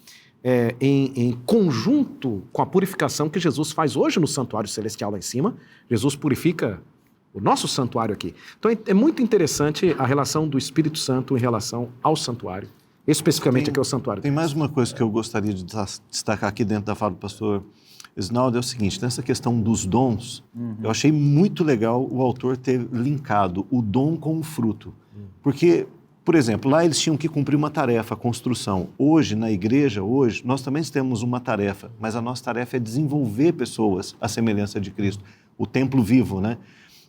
em conjunto com a purificação que Jesus faz hoje no santuário celestial lá em cima. Jesus purifica o nosso santuário aqui. Então é muito interessante a relação do Espírito Santo em relação ao santuário, especificamente aqui ao santuário. Tem mais uma coisa que eu gostaria de destacar aqui dentro da fala do pastor Isnaldo, é o seguinte, nessa questão dos dons, eu achei muito legal o autor ter linkado o dom com o fruto. Porque, por exemplo, lá eles tinham que cumprir uma tarefa, a construção. Hoje, na igreja, nós também temos uma tarefa, mas a nossa tarefa é desenvolver pessoas à semelhança de Cristo, o templo vivo, né?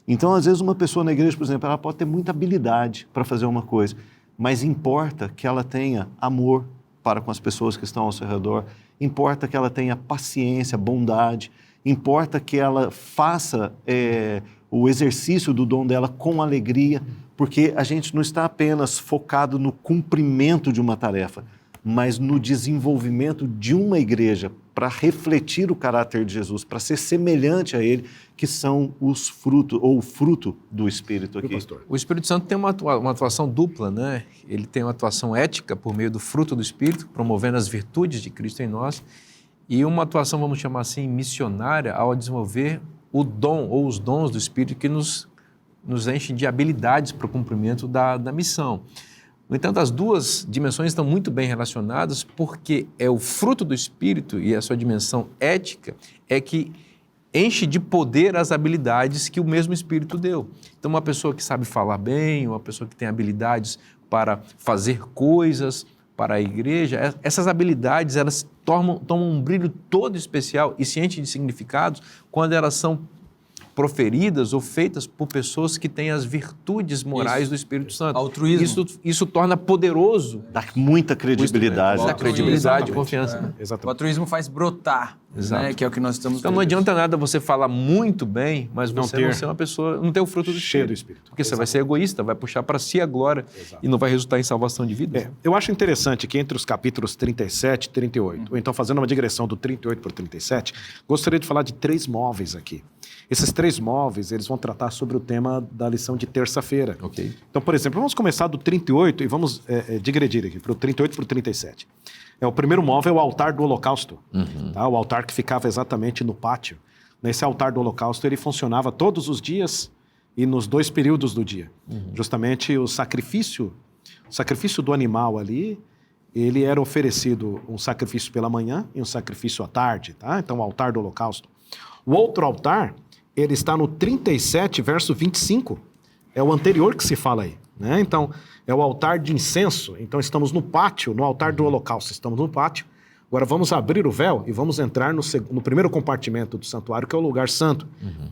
Então, às vezes, uma pessoa na igreja, por exemplo, ela pode ter muita habilidade para fazer uma coisa, mas importa que ela tenha amor para com as pessoas que estão ao seu redor, importa que ela tenha paciência, bondade, importa que ela faça o exercício do dom dela com alegria, porque a gente não está apenas focado no cumprimento de uma tarefa, mas no desenvolvimento de uma igreja para refletir o caráter de Jesus, para ser semelhante a Ele, que são os frutos, ou o fruto do Espírito aqui. O Espírito Santo tem uma atuação dupla, né? Ele tem uma atuação ética por meio do fruto do Espírito, promovendo as virtudes de Cristo em nós, e uma atuação, vamos chamar assim, missionária, ao desenvolver o dom ou os dons do Espírito que nos enchem de habilidades para o cumprimento da missão. No entanto, as duas dimensões estão muito bem relacionadas porque é o fruto do Espírito e a sua dimensão ética é que enche de poder as habilidades que o mesmo Espírito deu. Então, uma pessoa que sabe falar bem, uma pessoa que tem habilidades para fazer coisas para a igreja, essas habilidades elas tomam um brilho todo especial e se enchem de significados quando elas são proferidas ou feitas por pessoas que têm as virtudes morais do Espírito Santo. Altruísmo. Isso torna poderoso. Dá muita credibilidade. Dá credibilidade e confiança. Né? O altruísmo faz brotar, né? Que é o que nós estamos Então não adianta nada você falar muito bem, mas você não ser uma pessoa, não ter o fruto do cheio Espírito. do Espírito. Porque você vai ser egoísta, vai puxar para si a glória e não vai resultar em salvação de vida. Eu acho interessante que entre os capítulos 37 e 38, ou então fazendo uma digressão do 38 para o 37, gostaria de falar de 3 móveis aqui. Esses 3 móveis, eles vão tratar sobre o tema da lição de terça-feira. Ok. Então, por exemplo, vamos começar do 38 e vamos digredir aqui, para o 38 e para o 37. O primeiro móvel é o altar do holocausto. Tá? O altar que ficava exatamente no pátio. Nesse altar do holocausto, ele funcionava todos os dias e nos 2 períodos do dia. Justamente o sacrifício do animal ali, ele era oferecido um sacrifício pela manhã e um sacrifício à tarde. Tá? Então, o altar do holocausto. O outro altar, ele está no 37, verso 25. É o anterior que se fala aí. Né? Então, é o altar de incenso. Então, estamos no pátio, no altar do holocausto. Estamos no pátio. Agora, vamos abrir o véu e vamos entrar no primeiro compartimento do santuário, que é o lugar santo,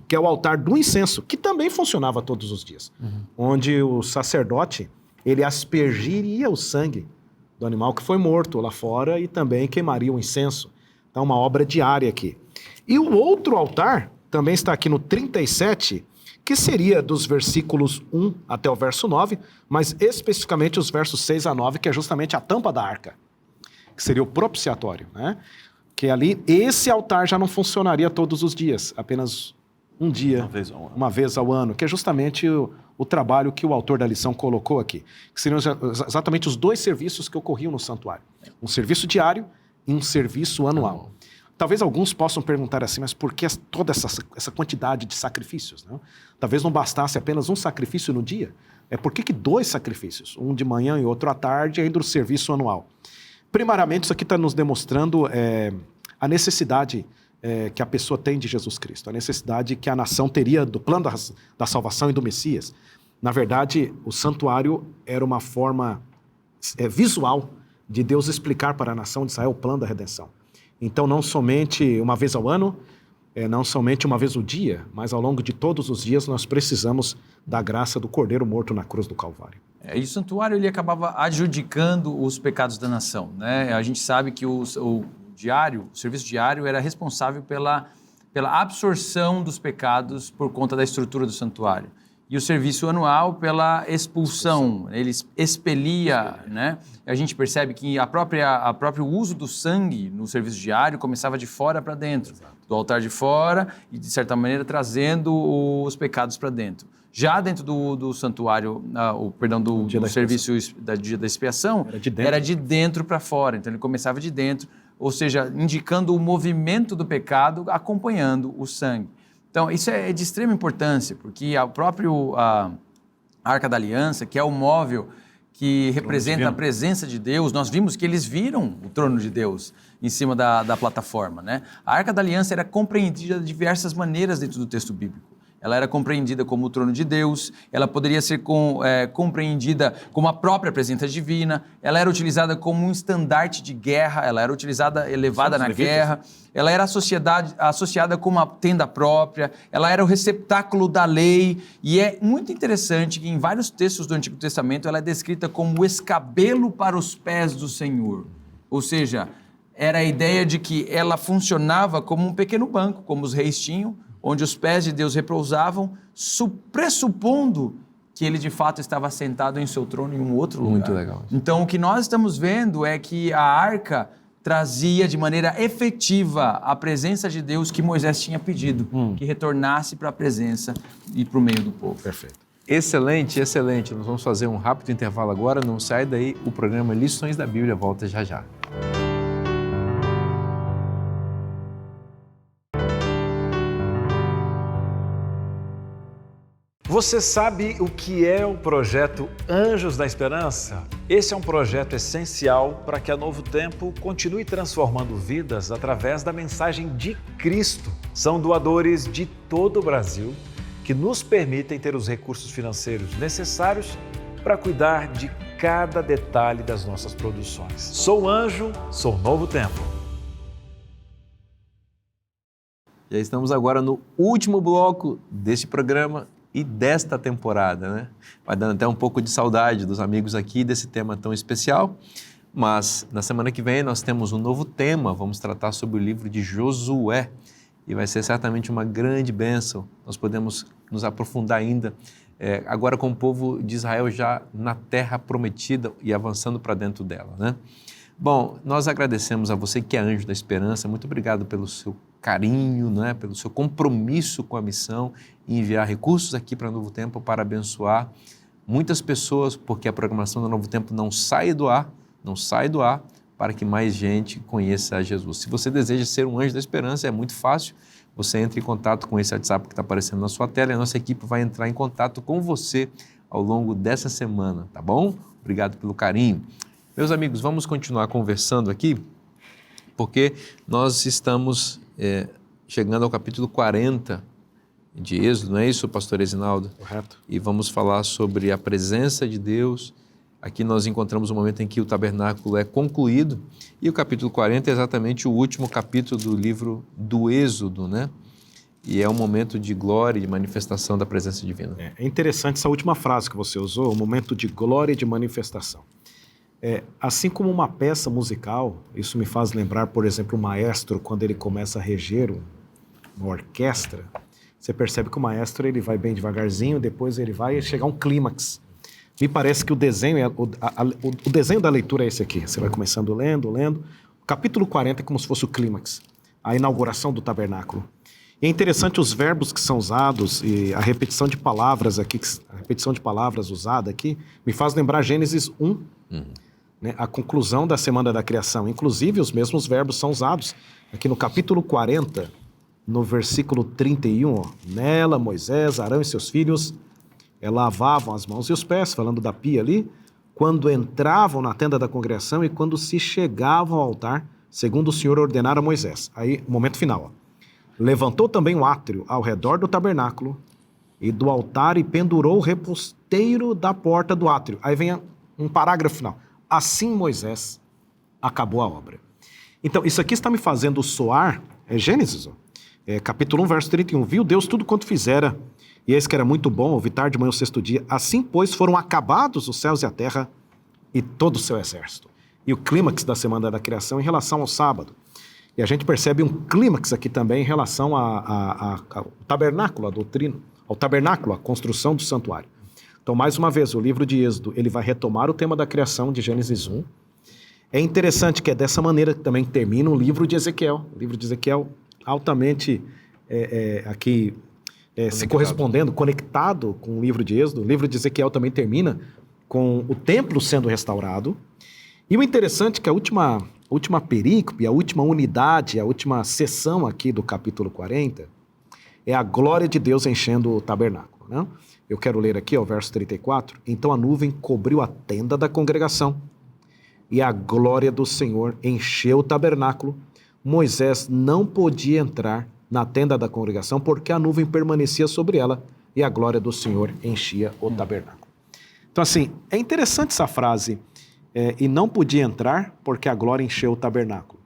que é o altar do incenso, que também funcionava todos os dias. Onde o sacerdote, ele aspergiria o sangue do animal que foi morto lá fora e também queimaria o incenso. Então, uma obra diária aqui. E o outro altar também está aqui no 37, que seria dos versículos 1 até o verso 9, mas especificamente os versos 6 a 9, que é justamente a tampa da arca, que seria o propiciatório, né? Que ali, esse altar já não funcionaria todos os dias, apenas um dia, uma vez ao ano, que é justamente o trabalho que o autor da lição colocou aqui, que seriam exatamente os 2 serviços que ocorriam no santuário. Um serviço diário e um serviço anual. Talvez alguns possam perguntar assim, mas por que toda essa quantidade de sacrifícios? Não? Talvez não bastasse apenas um sacrifício no dia. Por que 2 sacrifícios? Um de manhã e outro à tarde, e ainda o serviço anual. Primariamente, isso aqui está nos demonstrando a necessidade que a pessoa tem de Jesus Cristo, a necessidade que a nação teria do plano da salvação e do Messias. Na verdade, o santuário era uma forma visual de Deus explicar para a nação de Israel o plano da redenção. Então, não somente uma vez ao ano, não somente uma vez ao dia, mas ao longo de todos os dias nós precisamos da graça do Cordeiro morto na cruz do Calvário. E o santuário ele acabava adjudicando os pecados da nação, né? A gente sabe que o serviço diário era responsável pela absorção dos pecados por conta da estrutura do santuário. E o serviço anual pela expulsão, ele expelia, né? A gente percebe que o próprio uso do sangue no serviço diário começava de fora para dentro, do altar de fora e, de certa maneira, trazendo os pecados para dentro. Já dentro do santuário, do serviço do dia da expiação, era de dentro para fora. Então, ele começava de dentro ou seja, indicando o movimento do pecado acompanhando o sangue. Então, isso é de extrema importância, porque a Arca da Aliança, que é o móvel que representa a presença de Deus, nós vimos que eles viram o trono de Deus em cima da plataforma, né? A Arca da Aliança era compreendida de diversas maneiras dentro do texto bíblico. Ela era compreendida como o trono de Deus, ela poderia ser compreendida como a própria presença divina, ela era utilizada como um estandarte de guerra, ela era elevada na guerra, ela era associada com uma tenda própria, ela era o receptáculo da lei, e é muito interessante que em vários textos do Antigo Testamento ela é descrita como o escabelo para os pés do Senhor, ou seja, era a ideia de que ela funcionava como um pequeno banco, como os reis tinham, onde os pés de Deus repousavam, pressupondo que ele de fato estava sentado em seu trono em um outro lugar. Muito legal. Então, o que nós estamos vendo é que a arca trazia de maneira efetiva a presença de Deus que Moisés tinha pedido, que retornasse para a presença e para o meio do povo. Perfeito. Excelente, excelente. Nós vamos fazer um rápido intervalo agora, não sai daí, o programa Lições da Bíblia volta já já. Você sabe o que é o projeto Anjos da Esperança? Esse é um projeto essencial para que a Novo Tempo continue transformando vidas através da mensagem de Cristo. São doadores de todo o Brasil que nos permitem ter os recursos financeiros necessários para cuidar de cada detalhe das nossas produções. Sou Anjo, sou Novo Tempo. Já estamos agora no último bloco deste programa e desta temporada, né? Vai dando até um pouco de saudade dos amigos aqui desse tema tão especial, mas na semana que vem nós temos um novo tema, vamos tratar sobre o livro de Josué e vai ser certamente uma grande bênção, nós podemos nos aprofundar ainda, agora com o povo de Israel já na terra prometida e avançando para dentro dela, né? Bom, nós agradecemos a você que é Anjo da Esperança, muito obrigado pelo seu carinho, né, pelo seu compromisso com a missão e enviar recursos aqui para Novo Tempo para abençoar muitas pessoas, porque a programação do Novo Tempo não sai do ar, para que mais gente conheça a Jesus. Se você deseja ser um Anjo da Esperança, é muito fácil, você entra em contato com esse WhatsApp que está aparecendo na sua tela e a nossa equipe vai entrar em contato com você ao longo dessa semana, tá bom? Obrigado pelo carinho. Meus amigos, vamos continuar conversando aqui, porque nós estamos chegando ao capítulo 40 de Êxodo, não é isso, pastor Esinaldo? Correto. E vamos falar sobre a presença de Deus. Aqui nós encontramos o momento em que o tabernáculo é concluído e o capítulo 40 é exatamente o último capítulo do livro do Êxodo, né? E é um momento de glória e de manifestação da presença divina. É interessante essa última frase que você usou, o momento de glória e de manifestação. Assim como uma peça musical, isso me faz lembrar, por exemplo, o maestro, quando ele começa a reger uma orquestra, você percebe que o maestro ele vai bem devagarzinho, depois ele vai chegar a um clímax. Me parece que o desenho, o desenho da leitura é esse aqui. Você vai começando lendo. O capítulo 40 é como se fosse o clímax, a inauguração do tabernáculo. E é interessante os verbos que são usados e a repetição de palavras aqui, a repetição de palavras usada aqui, me faz lembrar Gênesis 1, né, a conclusão da semana da criação. Inclusive, os mesmos verbos são usados aqui no capítulo 40, no versículo 31. Ó, nela, Moisés, Arão e seus filhos lavavam as mãos e os pés, falando da pia ali, quando entravam na tenda da congregação e quando se chegavam ao altar, segundo o Senhor ordenara a Moisés. Aí, momento final. Ó. Levantou também o átrio ao redor do tabernáculo e do altar e pendurou o reposteiro da porta do átrio. Aí vem um parágrafo final. Assim Moisés acabou a obra. Então, isso aqui está me fazendo soar, Gênesis, capítulo 1, verso 31. Viu Deus tudo quanto fizera, e eis que era muito bom, ouvi tarde de manhã o sexto dia. Assim, pois, foram acabados os céus e a terra e todo o seu exército. E o clímax da semana da criação em relação ao sábado. E a gente percebe um clímax aqui também em relação ao tabernáculo, a doutrina, ao tabernáculo, a construção do santuário. Então, mais uma vez, o livro de Êxodo, ele vai retomar o tema da criação de Gênesis 1. É interessante que é dessa maneira que também termina o livro de Ezequiel. O livro de Ezequiel altamente aqui se correspondendo, conectado com o livro de Êxodo. O livro de Ezequiel também termina com o templo sendo restaurado. E o interessante é que a última última perícope, a última unidade, a última seção aqui do capítulo 40, é a glória de Deus enchendo o tabernáculo, né? Eu quero ler aqui, ó, o verso 34. Então a nuvem cobriu a tenda da congregação e a glória do Senhor encheu o tabernáculo. Moisés não podia entrar na tenda da congregação porque a nuvem permanecia sobre ela e a glória do Senhor enchia o tabernáculo. Então assim, é interessante essa frase, e não podia entrar porque a glória encheu o tabernáculo.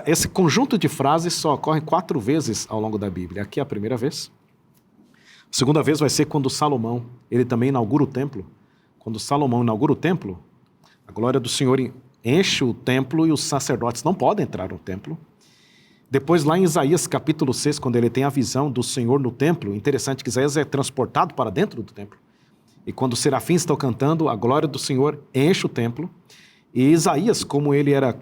Esse conjunto de frases só ocorre 4 vezes ao longo da Bíblia. Aqui é a primeira vez. A segunda vez vai ser quando Salomão, ele também inaugura o templo. Quando Salomão inaugura o templo, a glória do Senhor enche o templo e os sacerdotes não podem entrar no templo. Depois lá em Isaías capítulo 6, quando ele tem a visão do Senhor no templo, interessante que Isaías é transportado para dentro do templo. E quando os serafins estão cantando, a glória do Senhor enche o templo. E Isaías, como ele era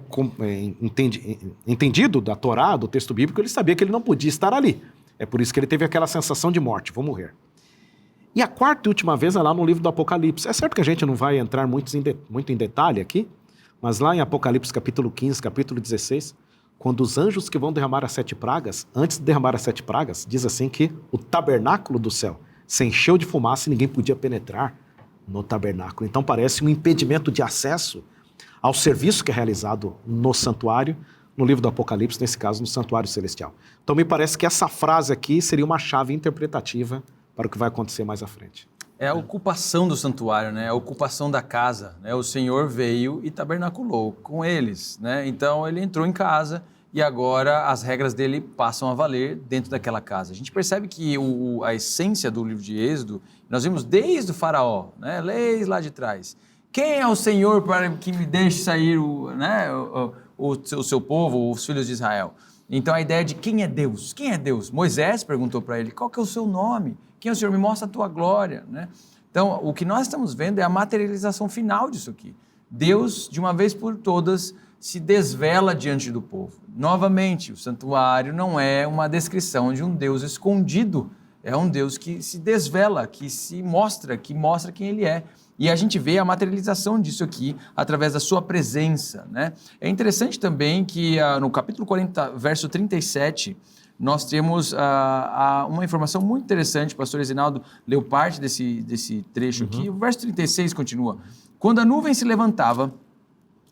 entendido da Torá, do texto bíblico, ele sabia que ele não podia estar ali. É por isso que ele teve aquela sensação de morte, vou morrer. E a quarta e última vez é lá no livro do Apocalipse. É certo que a gente não vai entrar muito em detalhe aqui, mas lá em Apocalipse capítulo 15, capítulo 16, quando os anjos que vão derramar as 7 pragas, antes de derramar as 7 pragas, diz assim que o tabernáculo do céu se encheu de fumaça e ninguém podia penetrar no tabernáculo. Então parece um impedimento de acesso ao serviço que é realizado no santuário, no livro do Apocalipse, nesse caso no santuário celestial. Então me parece que essa frase aqui seria uma chave interpretativa para o que vai acontecer mais à frente. É a ocupação do santuário, né? A ocupação da casa, né? O Senhor veio e tabernaculou com eles, né? Então ele entrou em casa e agora as regras dele passam a valer dentro daquela casa. A gente percebe que a essência do livro de Êxodo, nós vimos desde o faraó, né? Leis lá de trás. Quem é o Senhor para que me deixe sair o seu povo, os filhos de Israel? Então a ideia de quem é Deus? Quem é Deus? Moisés perguntou para ele, qual que é o seu nome? Quem é o Senhor? Me mostra a tua glória, né? Então o que nós estamos vendo é a materialização final disso aqui. Deus, de uma vez por todas, se desvela diante do povo. Novamente, o santuário não é uma descrição de um Deus escondido, é um Deus que se desvela, que se mostra, que mostra quem ele é. E a gente vê a materialização disso aqui através da sua presença, né? É interessante também que no capítulo 40, verso 37, nós temos uma informação muito interessante. O pastor Esinaldo leu parte desse trecho aqui. O verso 36 continua. Quando a nuvem se levantava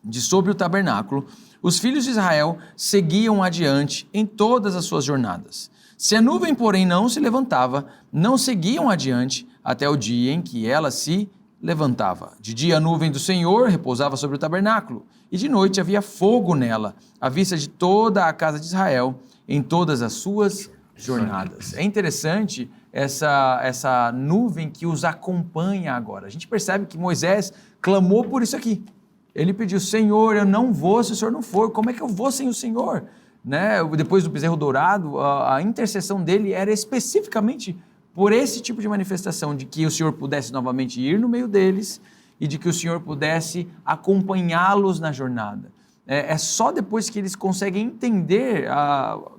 de sobre o tabernáculo, os filhos de Israel seguiam adiante em todas as suas jornadas. Se a nuvem, porém, não se levantava, não seguiam adiante até o dia em que ela se levantava. De dia a nuvem do Senhor repousava sobre o tabernáculo, e de noite havia fogo nela, à vista de toda a casa de Israel, em todas as suas jornadas. É interessante essa nuvem que os acompanha agora. A gente percebe que Moisés clamou por isso aqui. Ele pediu, Senhor, eu não vou se o Senhor não for. Como é que eu vou sem o Senhor? Né? Depois do bezerro dourado, a intercessão dele era especificamente por esse tipo de manifestação, de que o Senhor pudesse novamente ir no meio deles e de que o Senhor pudesse acompanhá-los na jornada. É só depois que eles conseguem entender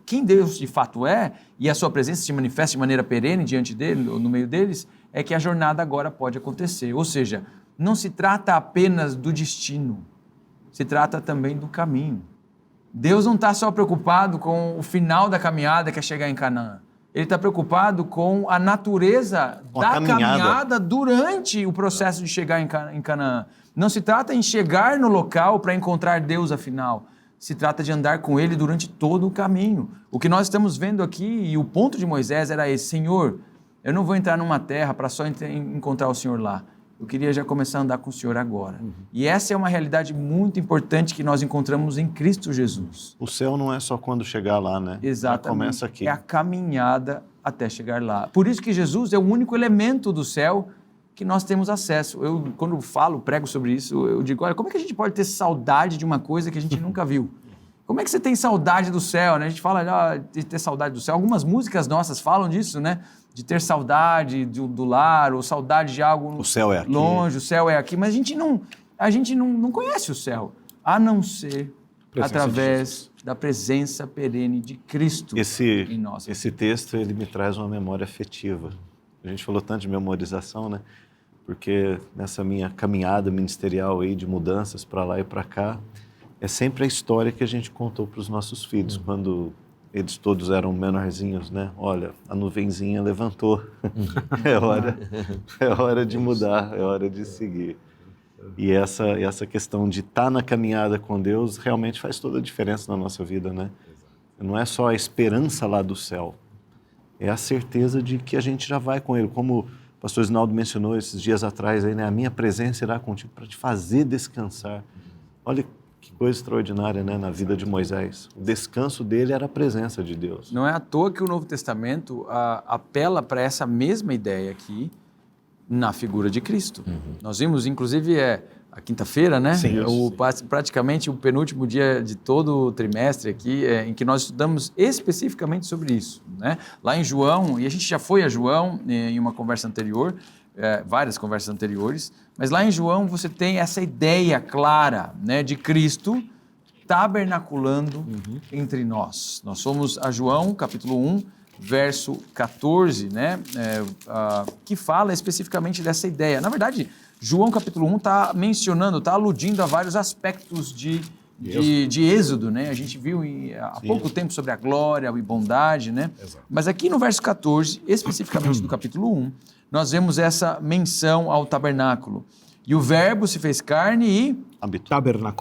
quem Deus de fato é e a sua presença se manifesta de maneira perene diante dele, no meio deles, é que a jornada agora pode acontecer. Ou seja, não se trata apenas do destino, se trata também do caminho. Deus não está só preocupado com o final da caminhada, que é chegar em Canaã. Ele está preocupado com a natureza da caminhada durante o processo de chegar em Canaã. Não se trata em chegar no local para encontrar Deus, afinal. Se trata de andar com Ele durante todo o caminho. O que nós estamos vendo aqui, e o ponto de Moisés era esse, Senhor, eu não vou entrar numa terra para só encontrar o Senhor lá. Eu queria já começar a andar com o Senhor agora. E essa é uma realidade muito importante que nós encontramos em Cristo Jesus. O céu não é só quando chegar lá, né? Exatamente. Já começa aqui. É a caminhada até chegar lá. Por isso que Jesus é o único elemento do céu que nós temos acesso. Eu, quando prego sobre isso, eu digo, olha, como é que a gente pode ter saudade de uma coisa que a gente nunca viu? Como é que você tem saudade do céu, né? A gente fala de ter saudade do céu. Algumas músicas nossas falam disso, né? De ter saudade do lar, ou saudade de algo o céu é aqui. Longe, o céu é aqui. Mas a gente não conhece o céu, a não ser através da presença perene de Cristo em nós. Esse texto, ele me traz uma memória afetiva. A gente falou tanto de memorização, né? Porque nessa minha caminhada ministerial aí de mudanças para lá e para cá, é sempre a história que a gente contou para os nossos filhos, quando eles todos eram menorzinhos, né? Olha, a nuvenzinha levantou, é hora de mudar, é hora de seguir. E essa questão de estar na caminhada com Deus realmente faz toda a diferença na nossa vida, né? Não é só a esperança lá do céu, é a certeza de que a gente já vai com Ele. Como o pastor Zinaldo mencionou esses dias atrás, aí, né? A minha presença irá contigo para te fazer descansar. Olha que coisa extraordinária, né? Na vida de Moisés. O descanso dele era a presença de Deus. Não é à toa que o Novo Testamento apela para essa mesma ideia aqui na figura de Cristo. Nós vimos, inclusive, a quinta-feira, né? Sim, Praticamente o penúltimo dia de todo o trimestre aqui, em que nós estudamos especificamente sobre isso, né? Lá em João, e a gente já foi a João em uma conversa anterior, várias conversas anteriores, mas lá em João você tem essa ideia clara, né, de Cristo tabernaculando entre nós. Nós somos a João, capítulo 1, verso 14, né, que fala especificamente dessa ideia. Na verdade, João capítulo 1 está mencionando, está aludindo a vários aspectos de Êxodo, né? A gente viu há pouco tempo sobre a glória e bondade, né? Exato. Mas aqui no verso 14, especificamente do capítulo 1, nós vemos essa menção ao tabernáculo. E o verbo se fez carne e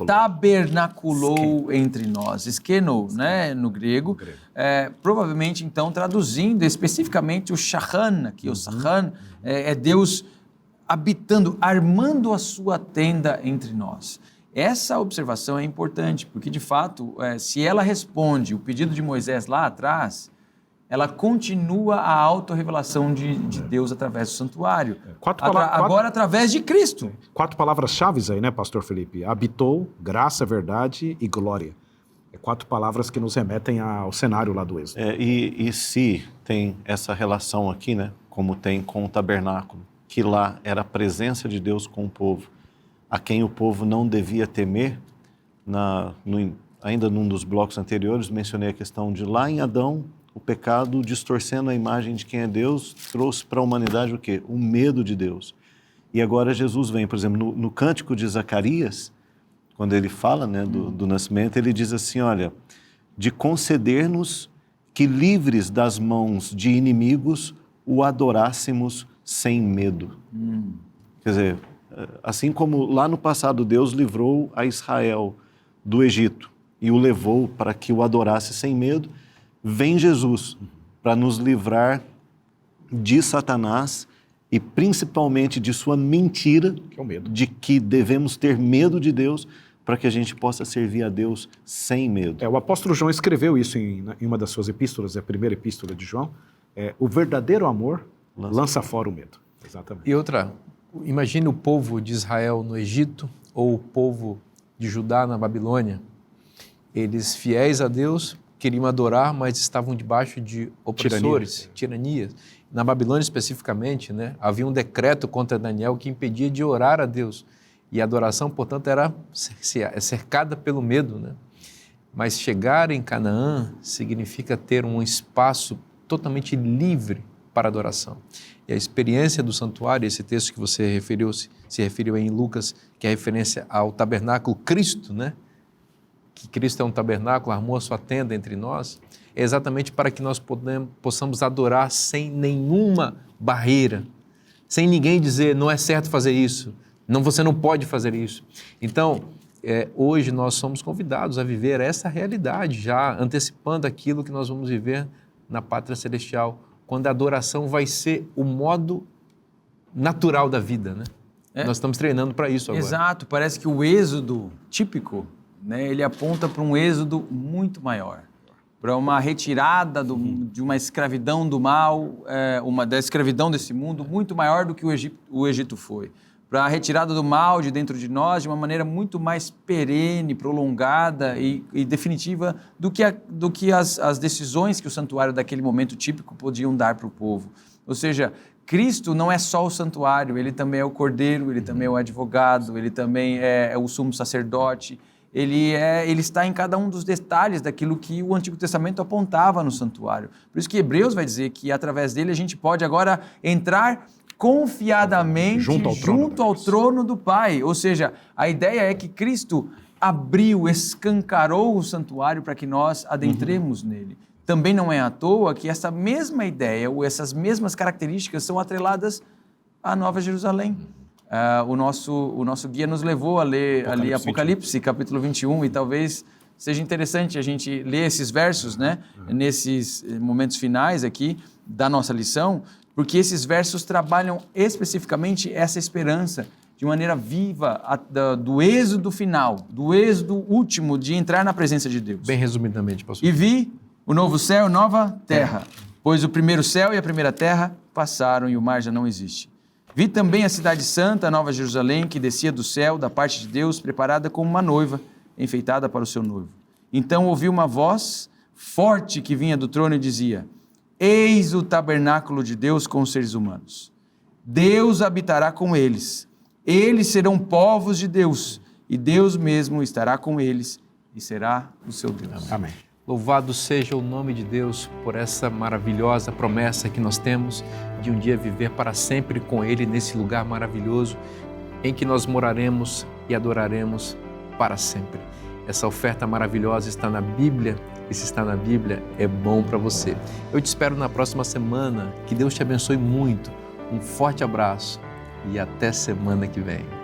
tabernaculou entre nós. Skeno, né, no grego. Provavelmente, então, traduzindo especificamente o Shachan, aqui o Shachan, é Deus habitando, armando a sua tenda entre nós. Essa observação é importante, porque, de fato, se ela responde o pedido de Moisés lá atrás, ela continua a autorrevelação de Deus através do santuário. Agora através de Cristo. 4 palavras-chave aí, né, pastor Felipe? Habitou, graça, verdade e glória. 4 palavras que nos remetem ao cenário lá do Êxodo. E se tem essa relação aqui, né, como tem com o tabernáculo, que lá era a presença de Deus com o povo, a quem o povo não devia temer, ainda num dos blocos anteriores, mencionei a questão de lá em Adão, o pecado, distorcendo a imagem de quem é Deus, trouxe para a humanidade o quê? O medo de Deus. E agora Jesus vem, por exemplo, no cântico de Zacarias, quando ele fala, né, do nascimento, ele diz assim, olha, de conceder-nos que livres das mãos de inimigos o adorássemos sem medo. Quer dizer, assim como lá no passado Deus livrou a Israel do Egito e o levou para que o adorasse sem medo, vem Jesus para nos livrar de Satanás e principalmente de sua mentira, que é o medo, de que devemos ter medo de Deus para que a gente possa servir a Deus sem medo. O apóstolo João escreveu isso em uma das suas epístolas, a primeira epístola de João. O verdadeiro amor lança fora o medo. Exatamente. E outra, imagine o povo de Israel no Egito ou o povo de Judá na Babilônia. Eles, fiéis a Deus, queriam adorar, mas estavam debaixo de opressores, tiranias. Na Babilônia especificamente, né, havia um decreto contra Daniel que impedia de orar a Deus. E a adoração, portanto, era cercada pelo medo, né? Mas chegar em Canaã significa ter um espaço totalmente livre para adoração. E a experiência do santuário, esse texto que você se referiu aí em Lucas, que é referência ao tabernáculo Cristo, né? Que Cristo é um tabernáculo, armou a sua tenda entre nós, é exatamente para que nós possamos adorar sem nenhuma barreira, sem ninguém dizer, não é certo fazer isso, você não pode fazer isso. Então, hoje nós somos convidados a viver essa realidade, já antecipando aquilo que nós vamos viver na pátria celestial, quando a adoração vai ser o modo natural da vida, né? Nós estamos treinando para isso agora. Exato, parece que o êxodo típico, né, ele aponta para um êxodo muito maior, para uma retirada de uma escravidão do mal, da escravidão desse mundo muito maior do que o Egito foi, para a retirada do mal de dentro de nós de uma maneira muito mais perene, prolongada e definitiva do que as decisões que o santuário daquele momento típico podiam dar para o povo. Ou seja, Cristo não é só o santuário, ele também é o cordeiro, ele também é o advogado, ele também é o sumo sacerdote. Ele está em cada um dos detalhes daquilo que o Antigo Testamento apontava no santuário. Por isso que Hebreus vai dizer que através dele a gente pode agora entrar confiadamente junto ao trono do Pai. Ou seja, a ideia é que Cristo abriu, escancarou o santuário para que nós adentremos nele. Também não é à toa que essa mesma ideia ou essas mesmas características são atreladas à Nova Jerusalém. O nosso guia nos levou a ler ali Apocalipse, capítulo 21, e talvez seja interessante a gente ler esses versos, né, nesses momentos finais aqui da nossa lição, porque esses versos trabalham especificamente essa esperança de maneira viva do êxodo final, do êxodo último de entrar na presença de Deus. Bem resumidamente, pastor. E vi o novo céu e nova terra, pois o primeiro céu e a primeira terra passaram e o mar já não existe. Vi também a cidade santa, a Nova Jerusalém, que descia do céu, da parte de Deus, preparada como uma noiva, enfeitada para o seu noivo. Então ouvi uma voz forte que vinha do trono e dizia: Eis o tabernáculo de Deus com os seres humanos. Deus habitará com eles. Eles serão povos de Deus, e Deus mesmo estará com eles e será o seu Deus. Amém. Louvado seja o nome de Deus por essa maravilhosa promessa que nós temos de um dia viver para sempre com Ele nesse lugar maravilhoso em que nós moraremos e adoraremos para sempre. Essa oferta maravilhosa está na Bíblia e se está na Bíblia é bom para você. Eu te espero na próxima semana. Que Deus te abençoe muito. Um forte abraço e até semana que vem.